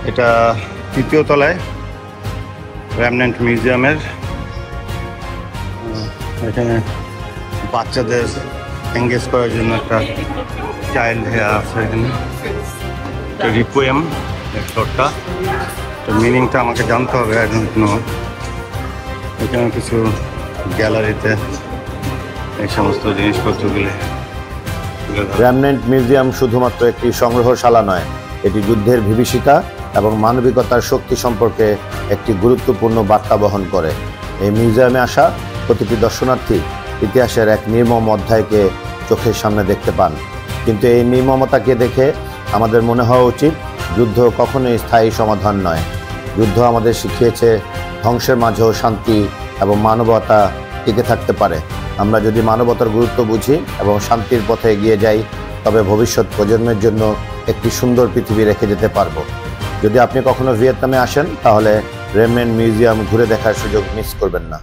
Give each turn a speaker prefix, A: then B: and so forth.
A: এটা তৃতীয় তলায় রেমন্যান্ট মিউজিয়ামের। এখানে বাচ্চাদের এঙ্গেজ করার জন্য একটা চাইল্ড হেয়ার আছে। এখানে একটা রিপোয়েম শর্টটা, তো মিনিংটা আমাকে জানতে হবে। এখন এখানে কিছু গ্যালারিতে এই সমস্ত জিনিসপত্রগুলি।
B: রেমন্যান্ট মিউজিয়াম শুধুমাত্র একটি সংগ্রহশালা নয়, এটি যুদ্ধের বিভীষিকা এবং মানবিকতার শক্তি সম্পর্কে একটি গুরুত্বপূর্ণ বার্তা বহন করে। এই মিউজিয়ামে আসা প্রতিটি দর্শনার্থী ইতিহাসের এক নির্মম অধ্যায়কে চোখের সামনে দেখতে পান। কিন্তু এই নির্মমতাকে দেখে আমাদের মনে হওয়া উচিত, যুদ্ধ কখনোই স্থায়ী সমাধান নয়। যুদ্ধ আমাদের শিখিয়েছে ধ্বংসের মাঝেও শান্তি এবং মানবতা টিকে থাকতে পারে। আমরা যদি মানবতার গুরুত্ব বুঝি এবং শান্তির পথে এগিয়ে যাই, তবে ভবিষ্যৎ প্রজন্মের জন্য একটি সুন্দর পৃথিবী রেখে যেতে পারবো। যদি আপনি কখনো ভিয়েতনামে আসেন, তাহলে রেমন্যান্ট মিউজিয়াম ঘুরে দেখার সুযোগ মিস করবেন না।